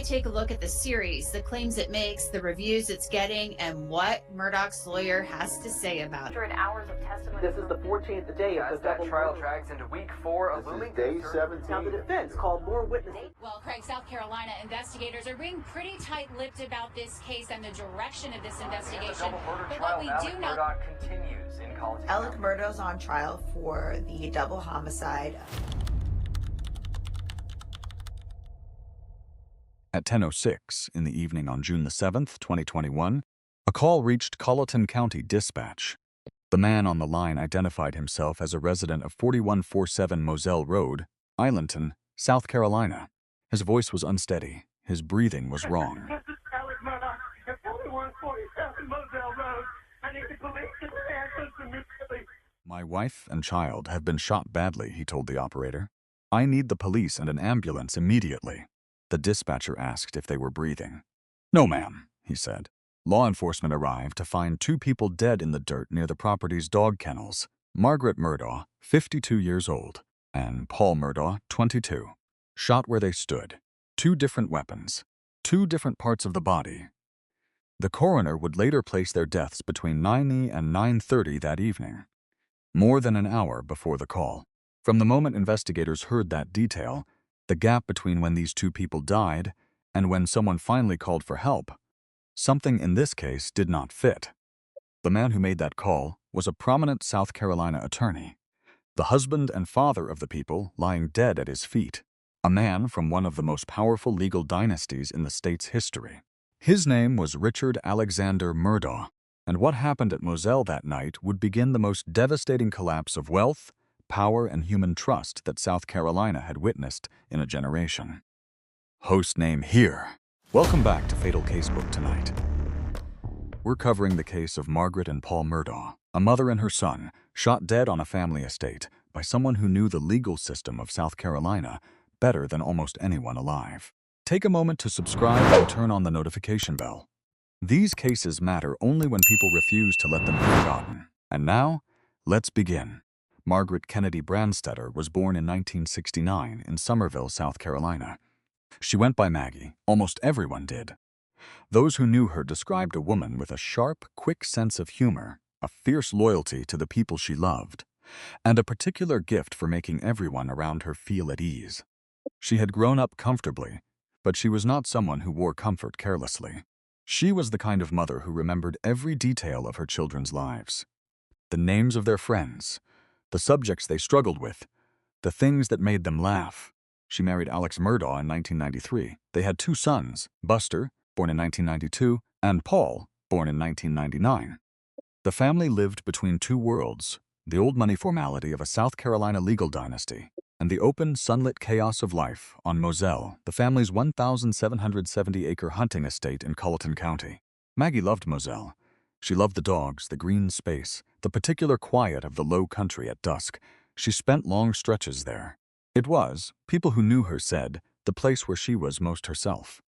take a look at the series, the claims it makes, the reviews it's getting, and what Murdaugh's lawyer has to say about it. 100 hours of testimony. This is the 14th day of the that trial drags into week 4, a looming day 17. Now the defense called more witnesses. Well, Craig, South Carolina investigators are being pretty tight-lipped about this case and the direction of this investigation. But what we do know, Murdaugh continues in Colleton Alec County. Murdaugh's on trial for the double homicide. At 10:06 in the evening on June the 7th, 2021, a call reached Colleton County Dispatch. The man on the line identified himself as a resident of 4147 Moselle Road, Islandton, South Carolina. His voice was unsteady. His breathing was wrong. This is Alec Murdaugh at 4147 Moselle Road. I need the police to answer immediately. My wife and child have been shot badly, he told the operator. I need the police and an ambulance immediately. The dispatcher asked if they were breathing. No, ma'am, he said. Law enforcement arrived to find 2 people dead in the dirt near the property's dog kennels. Margaret Murdaugh, 52 years old, and Paul Murdaugh, 22, shot where they stood. 2 different weapons, 2 different parts of the body. The coroner would later place their deaths between 9 and 9:30 that evening, more than an hour before the call. From the moment investigators heard that detail, the gap between when these 2 people died and when someone finally called for help, something in this case did not fit. The man who made that call was a prominent South Carolina attorney, the husband and father of the people lying dead at his feet, a man from one of the most powerful legal dynasties in the state's history. His name was Richard Alexander Murdaugh, and what happened at Moselle that night would begin the most devastating collapse of wealth, power, and human trust that South Carolina had witnessed in a generation. Host name here. Welcome back to Fatal Casebook tonight. We're covering the case of Margaret and Paul Murdaugh, a mother and her son, shot dead on a family estate by someone who knew the legal system of South Carolina better than almost anyone alive. Take a moment to subscribe and turn on the notification bell. These cases matter only when people refuse to let them be forgotten. And now, let's begin. Margaret Kennedy Branstetter was born in 1969 in Summerville, South Carolina. She went by Maggie. Almost everyone did. Those who knew her described a woman with a sharp, quick sense of humor, a fierce loyalty to the people she loved, and a particular gift for making everyone around her feel at ease. She had grown up comfortably, but she was not someone who wore comfort carelessly. She was the kind of mother who remembered every detail of her children's lives. The names of their friends, the subjects they struggled with, the things that made them laugh. She married Alex Murdaugh in 1993. They had 2 sons, Buster, born in 1992, and Paul, born in 1999. The family lived between 2 worlds, the old money formality of a South Carolina legal dynasty, and the open, sunlit chaos of life on Moselle, the family's 1,770-acre hunting estate in Colleton County. Maggie loved Moselle. She loved the dogs, the green space, the particular quiet of the low country at dusk. She spent long stretches there. It was, people who knew her said, the place where she was most herself.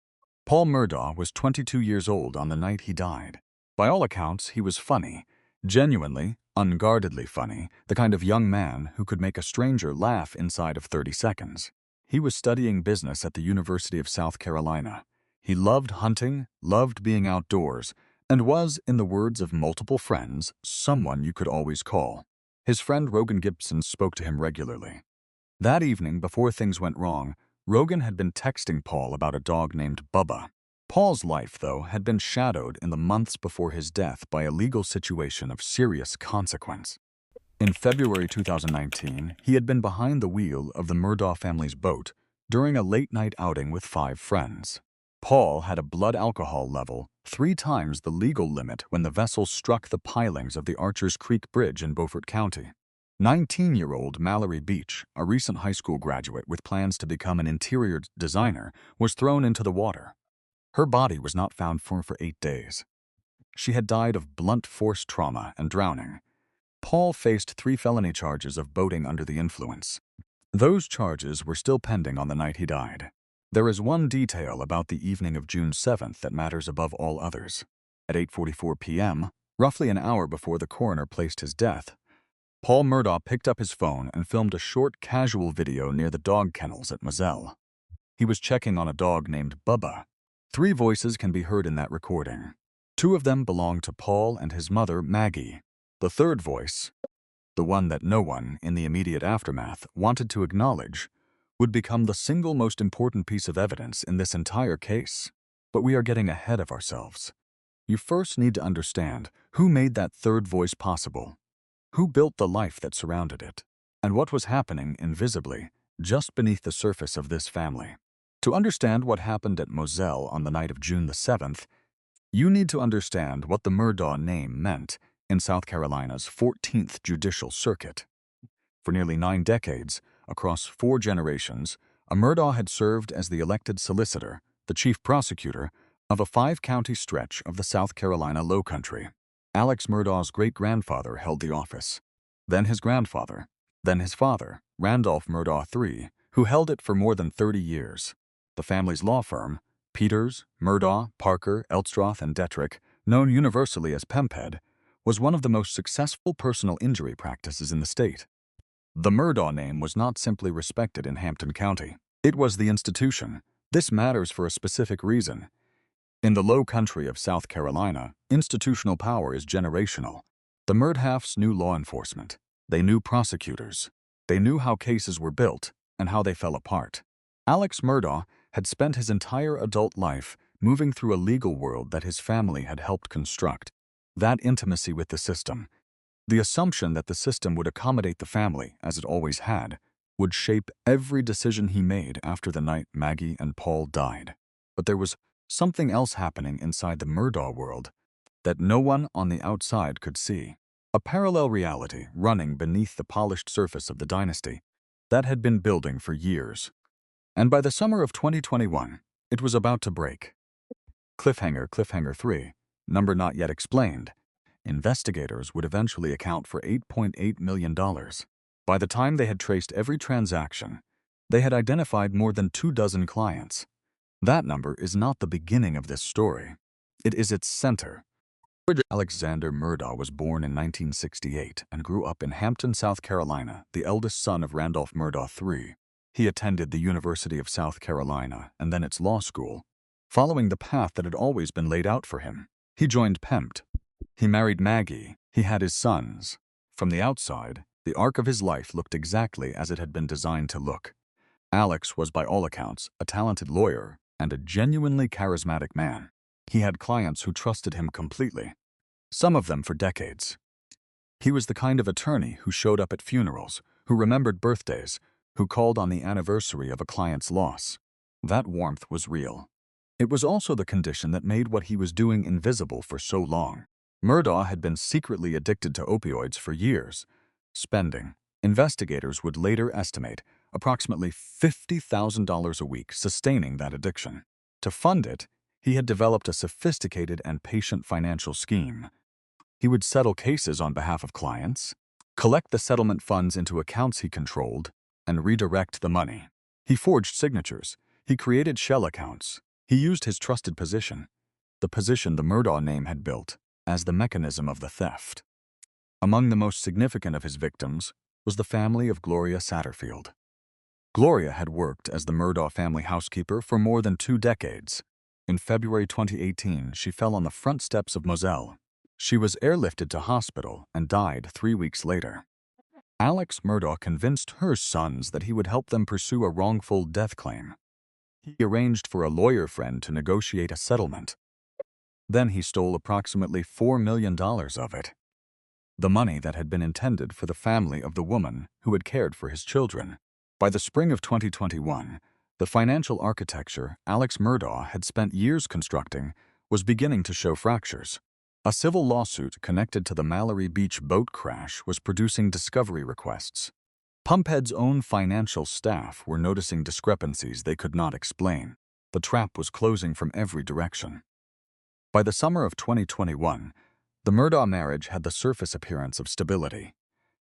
Paul Murdaugh was 22 years old on the night he died. By all accounts, he was funny, genuinely, unguardedly funny, the kind of young man who could make a stranger laugh inside of 30 seconds. He was studying business at the University of South Carolina. He loved hunting, loved being outdoors, and was, in the words of multiple friends, someone you could always call. His friend Rogan Gibson spoke to him regularly. That evening, before things went wrong, Rogan had been texting Paul about a dog named Bubba. Paul's life, though, had been shadowed in the months before his death by a legal situation of serious consequence. In February 2019, he had been behind the wheel of the Murdaugh family's boat during a late-night outing with 5 friends. Paul had a blood alcohol level 3 times the legal limit when the vessel struck the pilings of the Archers Creek Bridge in Beaufort County. 19-year-old Mallory Beach, a recent high school graduate with plans to become an interior designer, was thrown into the water. Her body was not found for 8 days. She had died of blunt force trauma and drowning. Paul faced 3 felony charges of boating under the influence. Those charges were still pending on the night he died. There is one detail about the evening of June 7th that matters above all others. At 8:44 p.m., roughly an hour before the coroner placed his death, Paul Murdaugh picked up his phone and filmed a short, casual video near the dog kennels at Moselle. He was checking on a dog named Bubba. 3 voices can be heard in that recording. 2 of them belong to Paul and his mother, Maggie. The third voice, the one that no one in the immediate aftermath wanted to acknowledge, would become the single most important piece of evidence in this entire case. But we are getting ahead of ourselves. You first need to understand who made that third voice possible, who built the life that surrounded it, and what was happening invisibly just beneath the surface of this family. To understand what happened at Moselle on the night of June the 7th, you need to understand what the Murdaugh name meant in South Carolina's 14th Judicial Circuit. For nearly 9 decades, across 4 generations, a Murdaugh had served as the elected solicitor, the chief prosecutor, of a 5-county stretch of the South Carolina Low Country. Alex Murdaugh's great-grandfather held the office, then his grandfather, then his father, Randolph Murdaugh III, who held it for more than 30 years. The family's law firm, Peters, Murdaugh, Parker, Elstroth, and Detrick, known universally as Pemphead, was one of the most successful personal injury practices in the state. The Murdaugh name was not simply respected in Hampton County. It was the institution. This matters for a specific reason. In the low country of South Carolina, institutional power is generational. The Murdaughs knew law enforcement. They knew prosecutors. They knew how cases were built and how they fell apart. Alex Murdaugh had spent his entire adult life moving through a legal world that his family had helped construct. That intimacy with the system, the assumption that the system would accommodate the family, as it always had, would shape every decision he made after the night Maggie and Paul died. But there was something else happening inside the Murdaugh world that no one on the outside could see. A parallel reality running beneath the polished surface of the dynasty that had been building for years. And by the summer of 2021, it was about to break. Cliffhanger 3, number not yet explained. Investigators would eventually account for $8.8 million. By the time they had traced every transaction, they had identified more than 24 clients. That number is not the beginning of this story. It is its center. Alexander Murdaugh was born in 1968 and grew up in Hampton, South Carolina, the eldest son of Randolph Murdaugh III. He attended the University of South Carolina and then its law school, following the path that had always been laid out for him. He joined Pempt. He married Maggie. He had his sons. From the outside, the arc of his life looked exactly as it had been designed to look. Alex was, by all accounts, a talented lawyer and a genuinely charismatic man. He had clients who trusted him completely, some of them for decades. He was the kind of attorney who showed up at funerals, who remembered birthdays, who called on the anniversary of a client's loss. That warmth was real. It was also the condition that made what he was doing invisible for so long. Murdaugh had been secretly addicted to opioids for years, spending, investigators would later estimate, approximately $50,000 a week sustaining that addiction. To fund it, he had developed a sophisticated and patient financial scheme. He would settle cases on behalf of clients, collect the settlement funds into accounts he controlled, and redirect the money. He forged signatures. He created shell accounts. He used his trusted position, the position the Murdaugh name had built, as the mechanism of the theft. Among the most significant of his victims was the family of Gloria Satterfield. Gloria had worked as the Murdaugh family housekeeper for more than 2 decades. In February 2018, she fell on the front steps of Moselle. She was airlifted to hospital and died 3 weeks later. Alex Murdaugh convinced her sons that he would help them pursue a wrongful death claim. He arranged for a lawyer friend to negotiate a settlement. Then he stole approximately $4 million of it, the money that had been intended for the family of the woman who had cared for his children. By the spring of 2021, the financial architecture Alex Murdaugh had spent years constructing was beginning to show fractures. A civil lawsuit connected to the Mallory Beach boat crash was producing discovery requests. Pumphead's own financial staff were noticing discrepancies they could not explain. The trap was closing from every direction. By the summer of 2021, the Murdaugh marriage had the surface appearance of stability.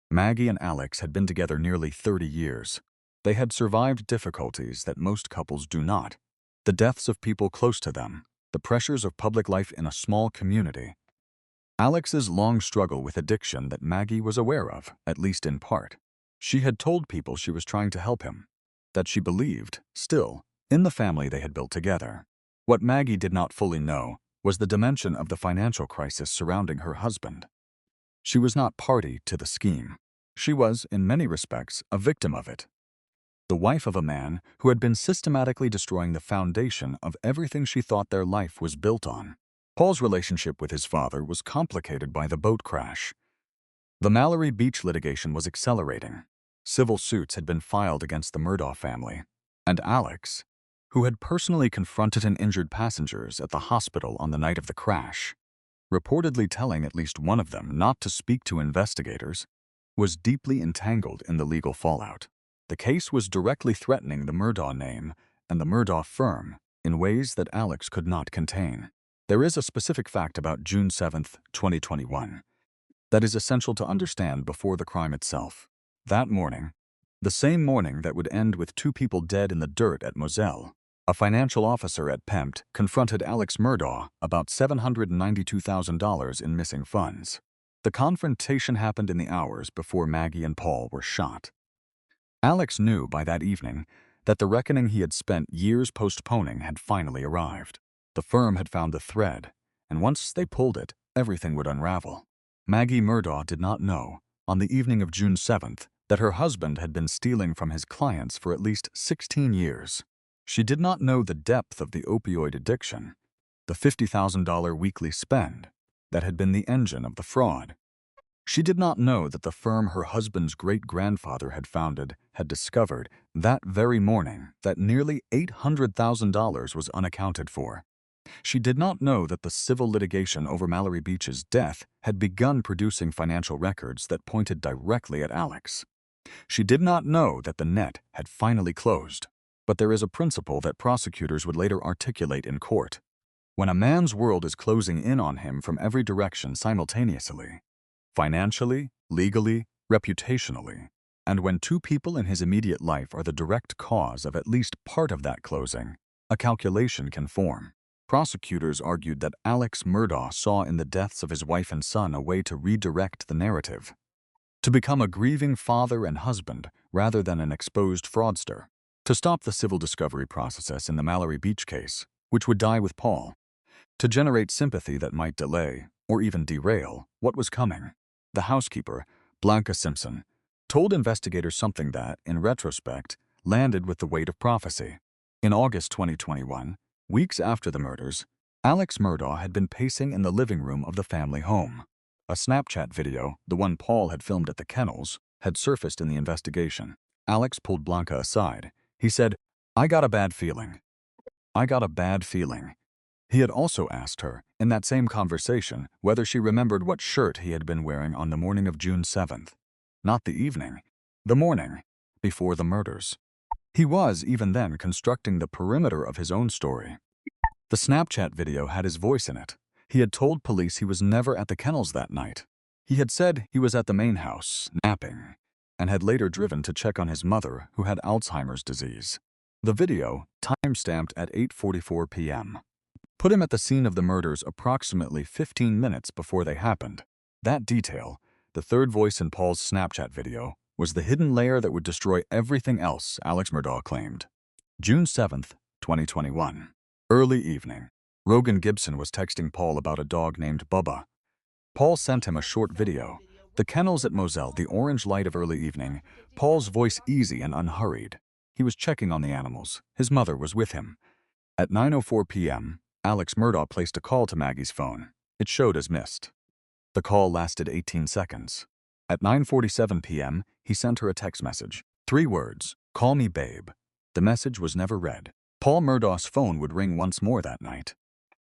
Maggie and Alex had been together nearly 30 years. They had survived difficulties that most couples do not. The deaths of people close to them, the pressures of public life in a small community. Alex's long struggle with addiction that Maggie was aware of, at least in part. She had told people she was trying to help him, that she believed, still, in the family they had built together. What Maggie did not fully know was the dimension of the financial crisis surrounding her husband. She was not party to the scheme. She was, in many respects, a victim of it. The wife of a man who had been systematically destroying the foundation of everything she thought their life was built on. Paul's relationship with his father was complicated by the boat crash. The Mallory Beach litigation was accelerating. Civil suits had been filed against the Murdaugh family, and Alex, who had personally confronted and injured passengers at the hospital on the night of the crash, reportedly telling at least one of them not to speak to investigators, was deeply entangled in the legal fallout. The case was directly threatening the Murdaugh name and the Murdaugh firm in ways that Alex could not contain. There is a specific fact about June 7, 2021, that is essential to understand before the crime itself. That morning, the same morning that would end with 2 people dead in the dirt at Moselle, a financial officer at Pempt confronted Alex Murdaugh about $792,000 in missing funds. The confrontation happened in the hours before Maggie and Paul were shot. Alex knew by that evening that the reckoning he had spent years postponing had finally arrived. The firm had found the thread, and once they pulled it, everything would unravel. Maggie Murdaugh did not know, on the evening of June 7th, that her husband had been stealing from his clients for at least 16 years. She did not know the depth of the opioid addiction, the $50,000 weekly spend that had been the engine of the fraud. She did not know that the firm her husband's great-grandfather had founded had discovered that very morning that nearly $800,000 was unaccounted for. She did not know that the civil litigation over Mallory Beach's death had begun producing financial records that pointed directly at Alex. She did not know that the net had finally closed. But there is a principle that prosecutors would later articulate in court. When a man's world is closing in on him from every direction simultaneously, financially, legally, reputationally, and when 2 people in his immediate life are the direct cause of at least part of that closing, a calculation can form. Prosecutors argued that Alex Murdaugh saw in the deaths of his wife and son a way to redirect the narrative, to become a grieving father and husband rather than an exposed fraudster, to stop the civil discovery process in the Mallory Beach case, which would die with Paul, to generate sympathy that might delay, or even derail, what was coming. The housekeeper, Blanca Simpson, told investigators something that, in retrospect, landed with the weight of prophecy. In August 2021, weeks after the murders, Alex Murdaugh had been pacing in the living room of the family home. A Snapchat video, the one Paul had filmed at the kennels, had surfaced in the investigation. Alex pulled Blanca aside. He said, "I got a bad feeling. I got a bad feeling." He had also asked her, in that same conversation, whether she remembered what shirt he had been wearing on the morning of June 7th. Not the evening, the morning, before the murders. He was, even then, constructing the perimeter of his own story. The Snapchat video had his voice in it. He had told police he was never at the kennels that night. He had said he was at the main house, napping, and had later driven to check on his mother, who had Alzheimer's disease. The video, time-stamped at 8:44 p.m., put him at the scene of the murders approximately 15 minutes before they happened. That detail, the third voice in Paul's Snapchat video, was the hidden layer that would destroy everything else Alex Murdaugh claimed. June 7th, 2021. Early evening. Rogan Gibson was texting Paul about a dog named Bubba. Paul sent him a short video. The kennels at Moselle, the orange light of early evening, Paul's voice easy and unhurried. He was checking on the animals. His mother was with him. At 9:04 p.m., Alex Murdaugh placed a call to Maggie's phone. It showed as missed. The call lasted 18 seconds. At 9:47 p.m., he sent her a text message. 3 words, "Call me babe." The message was never read. Paul Murdaugh's phone would ring once more that night.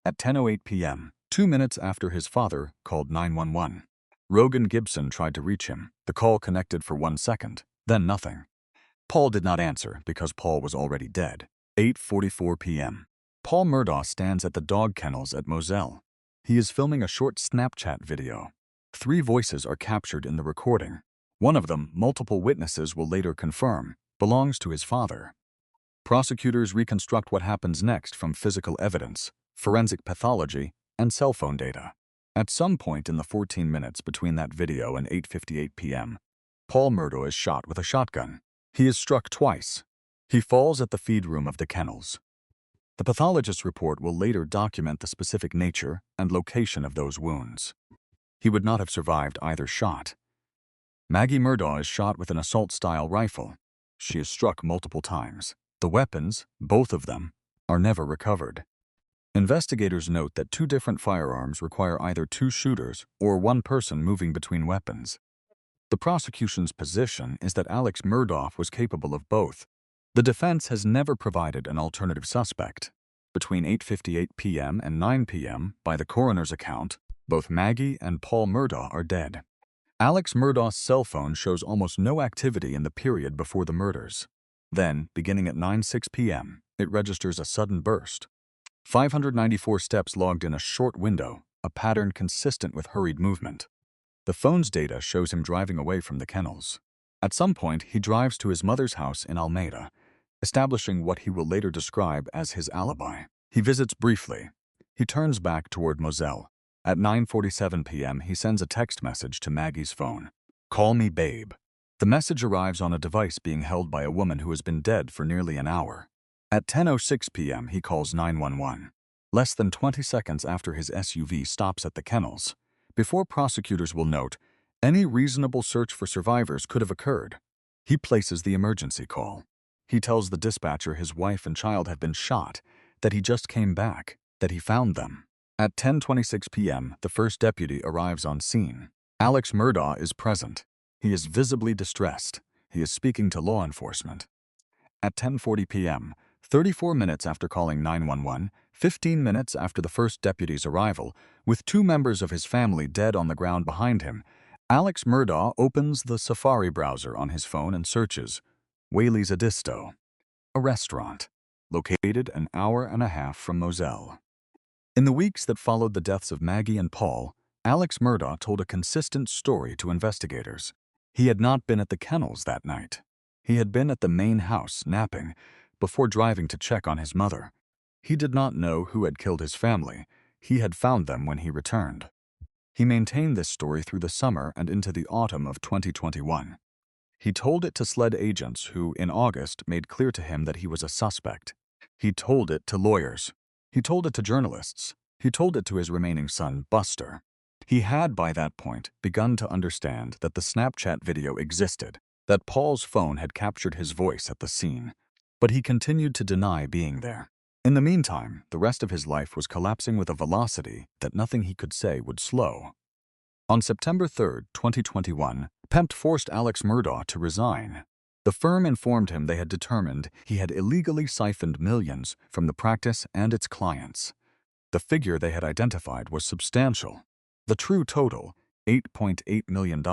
At 10:08 p.m., 2 minutes after his father called 911. Rogan Gibson tried to reach him. The call connected for 1 second, then nothing. Paul did not answer because Paul was already dead. 8:44 p.m. Paul Murdaugh stands at the dog kennels at Moselle. He is filming a short Snapchat video. 3 voices are captured in the recording. One of them, multiple witnesses will later confirm, belongs to his father. Prosecutors reconstruct what happens next from physical evidence, forensic pathology, and cell phone data. At some point in the 14 minutes between that video and 8:58 p.m., Paul Murdaugh is shot with a shotgun. He is struck twice. He falls at the feed room of the kennels. The pathologist's report will later document the specific nature and location of those wounds. He would not have survived either shot. Maggie Murdaugh is shot with an assault-style rifle. She is struck multiple times. The weapons, both of them, are never recovered. Investigators note that 2 different firearms require either 2 shooters or 1 person moving between weapons. The prosecution's position is that Alex Murdaugh was capable of both. The defense has never provided an alternative suspect. Between 8:58 p.m. and 9 p.m., by the coroner's account, both Maggie and Paul Murdaugh are dead. Alex Murdaugh's cell phone shows almost no activity in the period before the murders. Then, beginning at 9:06 p.m., it registers a sudden burst. 594 steps logged in a short window, a pattern consistent with hurried movement. The phone's data shows him driving away from the kennels. At some point, he drives to his mother's house in Almeida, establishing what he will later describe as his alibi. He visits briefly. He turns back toward Moselle. At 9:47 p.m., he sends a text message to Maggie's phone. "Call me babe." The message arrives on a device being held by a woman who has been dead for nearly an hour. At 10:06 p.m., he calls 911. Less than 20 seconds after his SUV stops at the kennels. Before prosecutors will note, any reasonable search for survivors could have occurred. He places the emergency call. He tells the dispatcher his wife and child had been shot, that he just came back, that he found them. At 10:26 p.m., the first deputy arrives on scene. Alex Murdaugh is present. He is visibly distressed. He is speaking to law enforcement. At 10:40 p.m., 34 minutes after calling 911, 15 minutes after the first deputy's arrival, with 2 members of his family dead on the ground behind him, Alex Murdaugh opens the Safari browser on his phone and searches Whaley's Edisto, a restaurant, located an hour and a half from Moselle. In the weeks that followed the deaths of Maggie and Paul, Alex Murdaugh told a consistent story to investigators. He had not been at the kennels that night. He had been at the main house, napping, before driving to check on his mother. He did not know who had killed his family. He had found them when he returned. He maintained this story through the summer and into the autumn of 2021. He told it to SLED agents who, in August, made clear to him that he was a suspect. He told it to lawyers. He told it to journalists. He told it to his remaining son, Buster. He had, by that point, begun to understand that the Snapchat video existed, that Paul's phone had captured his voice at the scene, but he continued to deny being there. In the meantime, the rest of his life was collapsing with a velocity that nothing he could say would slow. On September 3, 2021, PEMT forced Alex Murdaugh to resign. The firm informed him they had determined he had illegally siphoned millions from the practice and its clients. The figure they had identified was substantial. The true total, $8.8 million,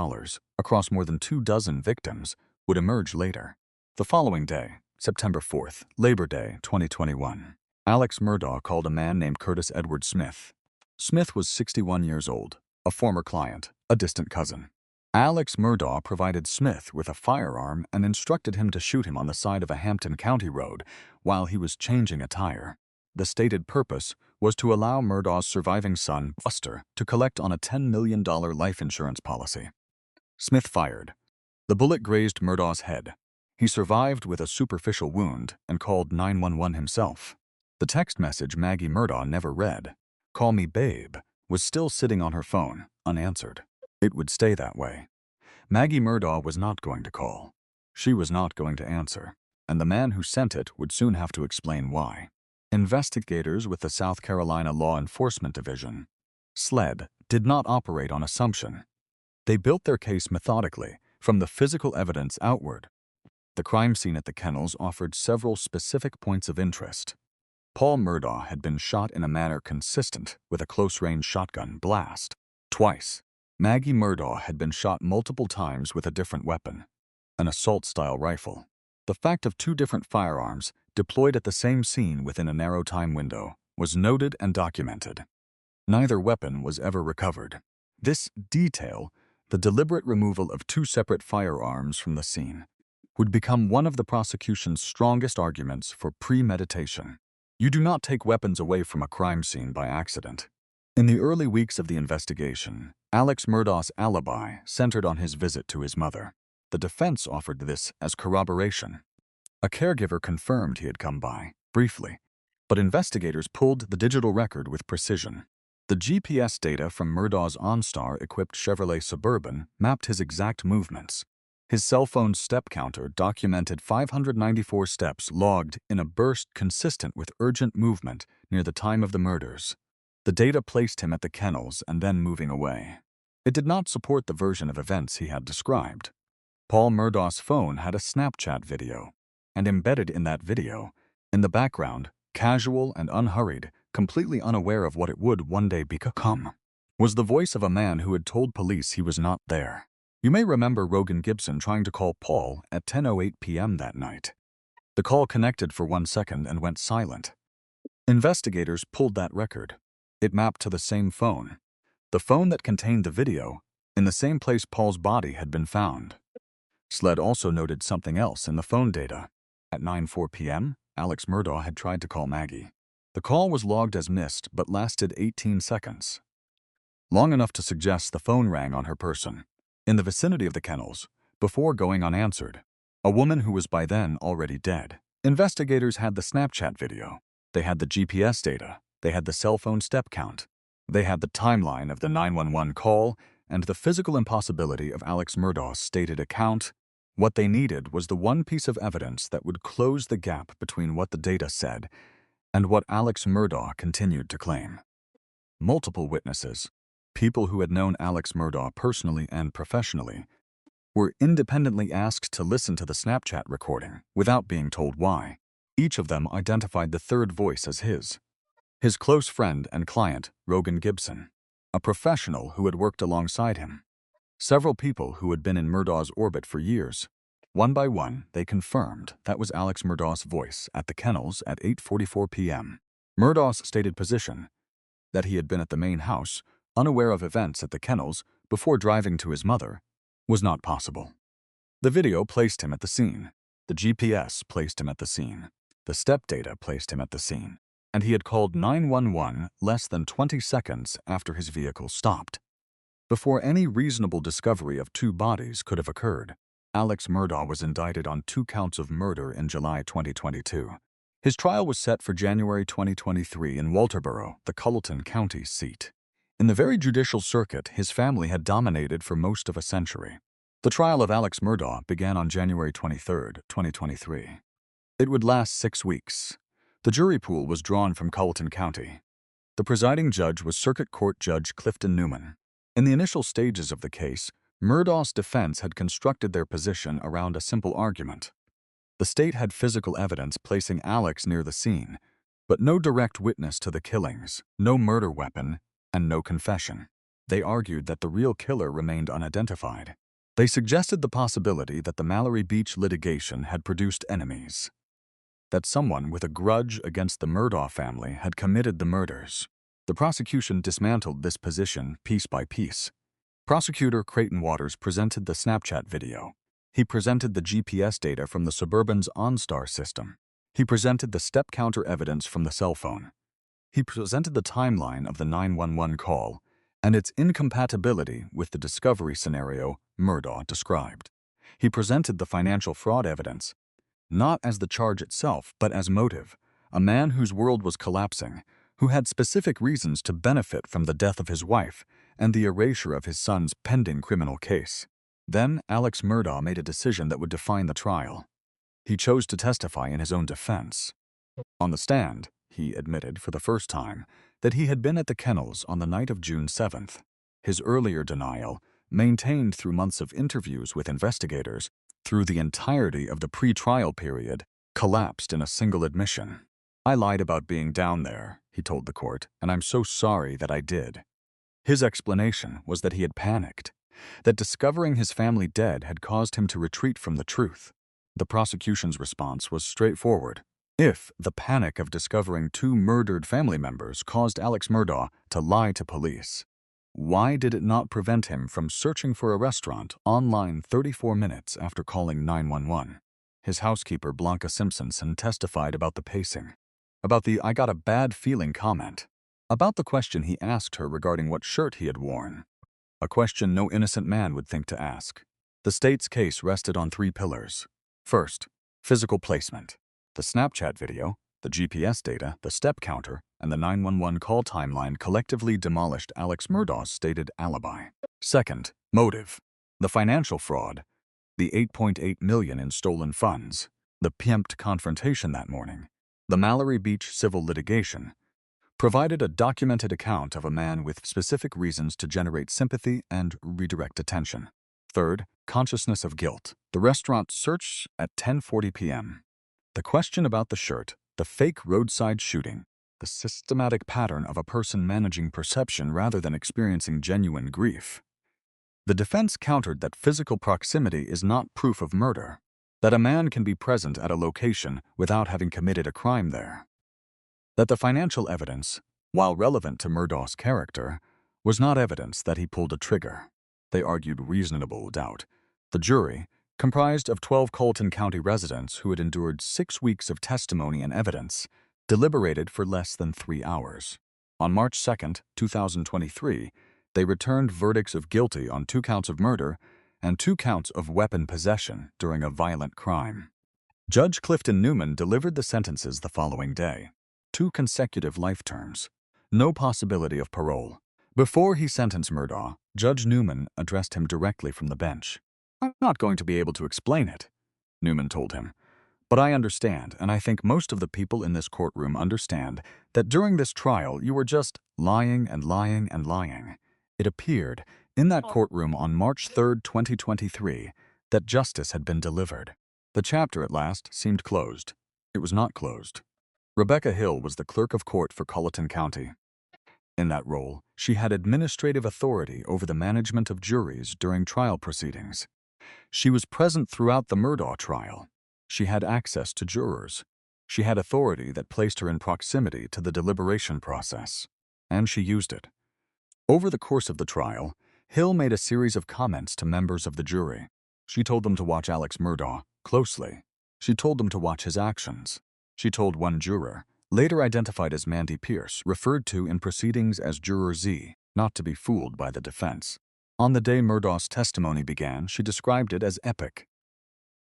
across more than 24 victims, would emerge later. The following day, September 4th, Labor Day, 2021, Alex Murdaugh called a man named Curtis Edward Smith. Smith was 61 years old, a former client, a distant cousin. Alex Murdaugh provided Smith with a firearm and instructed him to shoot him on the side of a Hampton County road while he was changing a tire. The stated purpose was to allow Murdaugh's surviving son, Buster, to collect on a $10 million life insurance policy. Smith fired. The bullet grazed Murdaugh's head. He survived with a superficial wound and called 911 himself. The text message Maggie Murdaugh never read, "Call me babe," was still sitting on her phone, unanswered. It would stay that way. Maggie Murdaugh was not going to call. She was not going to answer, and the man who sent it would soon have to explain why. Investigators with the South Carolina Law Enforcement Division, SLED, did not operate on assumption. They built their case methodically, from the physical evidence outward. The crime scene at the kennels offered several specific points of interest. Paul Murdaugh had been shot in a manner consistent with a close-range shotgun blast, twice. Maggie Murdaugh had been shot multiple times with a different weapon, an assault-style rifle. The fact of 2 different firearms deployed at the same scene within a narrow time window was noted and documented. Neither weapon was ever recovered. This detail, the deliberate removal of 2 separate firearms from the scene, would become one of the prosecution's strongest arguments for premeditation. You do not take weapons away from a crime scene by accident. In the early weeks of the investigation, Alex Murdaugh's alibi centered on his visit to his mother. The defense offered this as corroboration. A caregiver confirmed he had come by, briefly, but investigators pulled the digital record with precision. The GPS data from Murdaugh's OnStar-equipped Chevrolet Suburban mapped his exact movements. His cell phone's step counter documented 594 steps logged in a burst consistent with urgent movement near the time of the murders. The data placed him at the kennels and then moving away. It did not support the version of events he had described. Paul Murdaugh's phone had a Snapchat video, and embedded in that video, in the background, casual and unhurried, completely unaware of what it would one day become, was the voice of a man who had told police he was not there. You may remember Rogan Gibson trying to call Paul at 10:08 p.m. that night. The call connected for 1 second and went silent. Investigators pulled that record. It mapped to the same phone, the phone that contained the video, in the same place Paul's body had been found. SLED also noted something else in the phone data. At 9:04 p.m., Alex Murdaugh had tried to call Maggie. The call was logged as missed but lasted 18 seconds. Long enough to suggest the phone rang on her person, in the vicinity of the kennels, before going unanswered. A woman who was by then already dead. Investigators had the Snapchat video. They had the GPS data. They had the cell phone step count. They had the timeline of the 911 call and the physical impossibility of Alex Murdaugh's stated account. What they needed was the one piece of evidence that would close the gap between what the data said and what Alex Murdaugh continued to claim. Multiple witnesses, people who had known Alex Murdaugh personally and professionally, were independently asked to listen to the Snapchat recording without being told why. Each of them identified the third voice as his close friend and client, Rogan Gibson, a professional who had worked alongside him. Several people who had been in Murdaugh's orbit for years. One by one, they confirmed that was Alex Murdaugh's voice at the kennels at 8:44 p.m. Murdaugh's stated position, that he had been at the main house, unaware of events at the kennels before driving to his mother, was not possible. The video placed him at the scene. The GPS placed him at the scene. The step data placed him at the scene. And he had called 911 less than 20 seconds after his vehicle stopped. Before any reasonable discovery of two bodies could have occurred, Alex Murdaugh was indicted on 2 counts of murder in July 2022. His trial was set for January 2023 in Walterboro, the Colleton County seat. In the very Judicial Circuit his family had dominated for most of a century. The trial of Alex Murdaugh began on January 23, 2023. It would last 6 weeks. The jury pool was drawn from Colleton County. The presiding judge was Circuit Court Judge Clifton Newman. In the initial stages of the case, Murdaugh's defense had constructed their position around a simple argument. The state had physical evidence placing Alex near the scene, but no direct witness to the killings, no murder weapon, and no confession. They argued that the real killer remained unidentified. They suggested the possibility that the Mallory Beach litigation had produced enemies, that someone with a grudge against the Murdaugh family had committed the murders. The prosecution dismantled this position piece by piece. Prosecutor Creighton Waters presented the Snapchat video. He presented the GPS data from the Suburban's OnStar system. He presented the step counter evidence from the cell phone. He presented the timeline of the 911 call and its incompatibility with the discovery scenario Murdaugh described. He presented the financial fraud evidence, not as the charge itself, but as motive, a man whose world was collapsing, who had specific reasons to benefit from the death of his wife and the erasure of his son's pending criminal case. Then Alex Murdaugh made a decision that would define the trial. He chose to testify in his own defense. On the stand, he admitted for the first time that he had been at the kennels on the night of June 7th. His earlier denial, maintained through months of interviews with investigators, through the entirety of the pre-trial period, collapsed in a single admission. "I lied about being down there," he told the court, "and I'm so sorry that I did." His explanation was that he had panicked, that discovering his family dead had caused him to retreat from the truth. The prosecution's response was straightforward. If the panic of discovering 2 murdered family members caused Alex Murdaugh to lie to police, why did it not prevent him from searching for a restaurant online 34 minutes after calling 911? His housekeeper, Blanca Simpson, testified about the pacing, about the "I got a bad feeling" comment, about the question he asked her regarding what shirt he had worn, a question no innocent man would think to ask. The state's case rested on 3 pillars. First, Physical placement. The Snapchat video, the GPS data, the step counter, and the 911 call timeline collectively demolished Alex Murdaugh's stated alibi. Second, motive. The financial fraud, the $8.8 million in stolen funds, the pimped confrontation that morning, the Mallory Beach civil litigation, provided a documented account of a man with specific reasons to generate sympathy and redirect attention. Third, consciousness of guilt. The restaurant search at 10:40 p.m. The question about the shirt, the fake roadside shooting, the systematic pattern of a person managing perception rather than experiencing genuine grief. The defense countered that physical proximity is not proof of murder, that a man can be present at a location without having committed a crime there, that the financial evidence, while relevant to Murdaugh's character, was not evidence that he pulled a trigger. They argued reasonable doubt. The jury, comprised of 12 Colton County residents who had endured 6 weeks of testimony and evidence, deliberated for less than 3 hours. On March 2, 2023, they returned verdicts of guilty on 2 counts of murder and 2 counts of weapon possession during a violent crime. Judge Clifton Newman delivered the sentences the following day. 2 consecutive life terms. No possibility of parole. Before he sentenced Murdaugh, Judge Newman addressed him directly from the bench. "I'm not going to be able to explain it," Newman told him. "But I understand, and I think most of the people in this courtroom understand, that during this trial you were just lying and lying and lying." It appeared, in that courtroom on March 3, 2023, that justice had been delivered. The chapter at last seemed closed. It was not closed. Rebecca Hill was the Clerk of Court for Colleton County. In that role, she had administrative authority over the management of juries during trial proceedings. She was present throughout the Murdaugh trial. She had access to jurors. She had authority that placed her in proximity to the deliberation process, and she used it. Over the course of the trial, Hill made a series of comments to members of the jury. She told them to watch Alex Murdaugh closely. She told them to watch his actions. She told one juror, later identified as Mandy Pierce, referred to in proceedings as Juror Z, not to be fooled by the defense. On the day Murdaugh's testimony began, she described it as epic.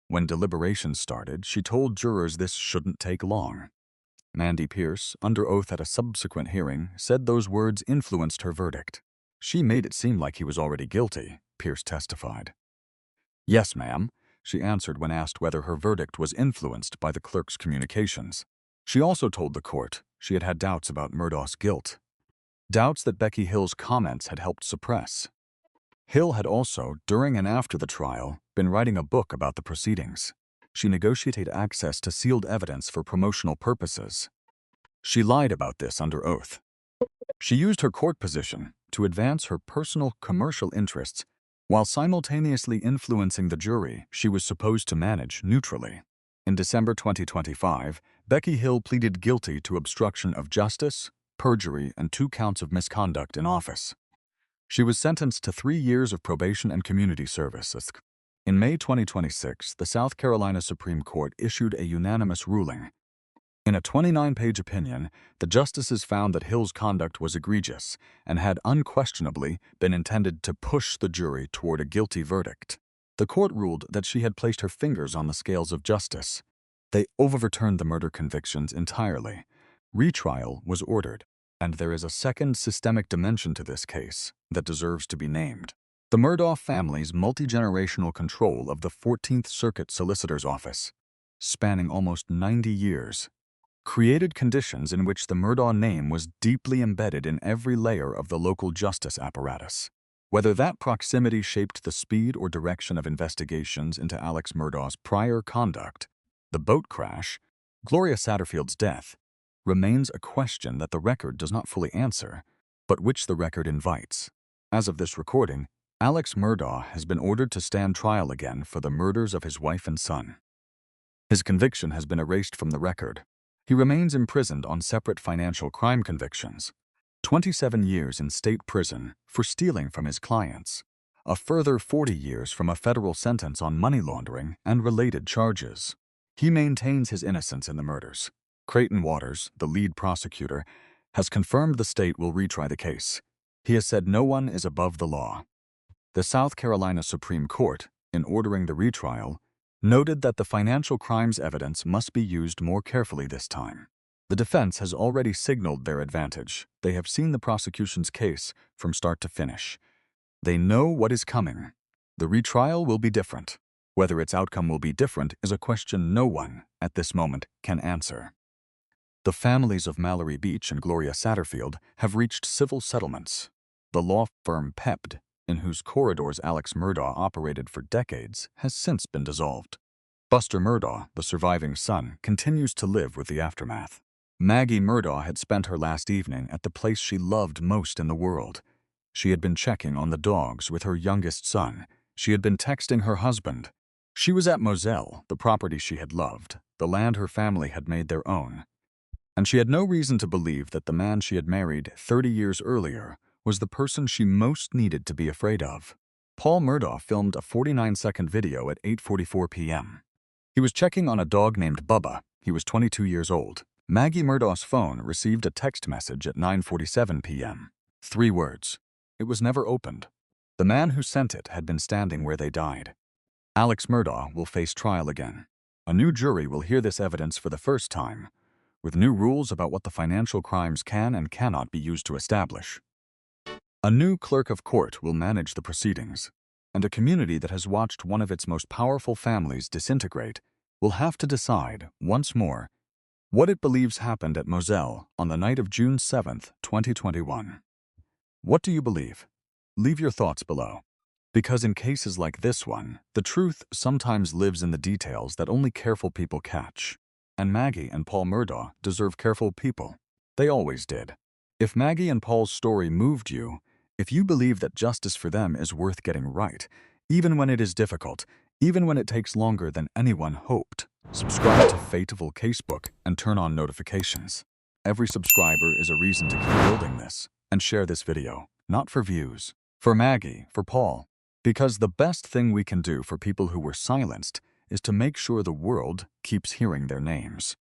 When deliberations started, she told jurors this shouldn't take long. Mandy Pierce, under oath at a subsequent hearing, said those words influenced her verdict. "She made it seem like he was already guilty," Pierce testified. "Yes, ma'am," she answered when asked whether her verdict was influenced by the clerk's communications. She also told the court she had had doubts about Murdaugh's guilt, doubts that Becky Hill's comments had helped suppress. Hill had also, during and after the trial, been writing a book about the proceedings. She negotiated access to sealed evidence for promotional purposes. She lied about this under oath. She used her court position to advance her personal commercial interests while simultaneously influencing the jury she was supposed to manage neutrally. In December 2025, Becky Hill pleaded guilty to obstruction of justice, perjury, and 2 counts of misconduct in office. She was sentenced to 3 years of probation and community service. In May 2026, the South Carolina Supreme Court issued a unanimous ruling. In a 29-page opinion, the justices found that Hill's conduct was egregious and had unquestionably been intended to push the jury toward a guilty verdict. The court ruled that she had placed her fingers on the scales of justice. They overturned the murder convictions entirely. Retrial was ordered, and there is a second systemic dimension to this case that deserves to be named. The Murdaugh family's multi-generational control of the 14th Circuit Solicitor's Office, spanning almost 90 years, created conditions in which the Murdaugh name was deeply embedded in every layer of the local justice apparatus. Whether that proximity shaped the speed or direction of investigations into Alex Murdaugh's prior conduct, the boat crash, Gloria Satterfield's death, remains a question that the record does not fully answer, but which the record invites. As of this recording, Alex Murdaugh has been ordered to stand trial again for the murders of his wife and son. His conviction has been erased from the record. He remains imprisoned on separate financial crime convictions, 27 years in state prison for stealing from his clients, a further 40 years from a federal sentence on money laundering and related charges. He maintains his innocence in the murders. Creighton Waters, the lead prosecutor, has confirmed the state will retry the case. He has said no one is above the law. The South Carolina Supreme Court, in ordering the retrial, noted that the financial crimes evidence must be used more carefully this time. The defense has already signaled their advantage. They have seen the prosecution's case from start to finish. They know what is coming. The retrial will be different. Whether its outcome will be different is a question no one, at this moment, can answer. The families of Mallory Beach and Gloria Satterfield have reached civil settlements. The law firm PEPD, in whose corridors Alex Murdaugh operated for decades, has since been dissolved. Buster Murdaugh, the surviving son, continues to live with the aftermath. Maggie Murdaugh had spent her last evening at the place she loved most in the world. She had been checking on the dogs with her youngest son. She had been texting her husband. She was at Moselle, the property she had loved, the land her family had made their own. And she had no reason to believe that the man she had married 30 years earlier was the person she most needed to be afraid of. Paul Murdaugh filmed a 49-second video at 8:44 p.m. He was checking on a dog named Bubba. He was 22 years old. Maggie Murdaugh's phone received a text message at 9:47 p.m. 3 words. It was never opened. The man who sent it had been standing where they died. Alex Murdaugh will face trial again. A new jury will hear this evidence for the first time, with new rules about what the financial crimes can and cannot be used to establish. A new clerk of court will manage the proceedings, and a community that has watched one of its most powerful families disintegrate will have to decide, once more, what it believes happened at Moselle on the night of June 7, 2021. What do you believe? Leave your thoughts below. Because in cases like this one, the truth sometimes lives in the details that only careful people catch. And Maggie and Paul Murdaugh deserve careful people. They always did. If Maggie and Paul's story moved you, if you believe that justice for them is worth getting right, even when it is difficult, even when it takes longer than anyone hoped, subscribe to Fateful Casebook and turn on notifications. Every subscriber is a reason to keep building this. And share this video, not for views, for Maggie, for Paul, because the best thing we can do for people who were silenced is to make sure the world keeps hearing their names.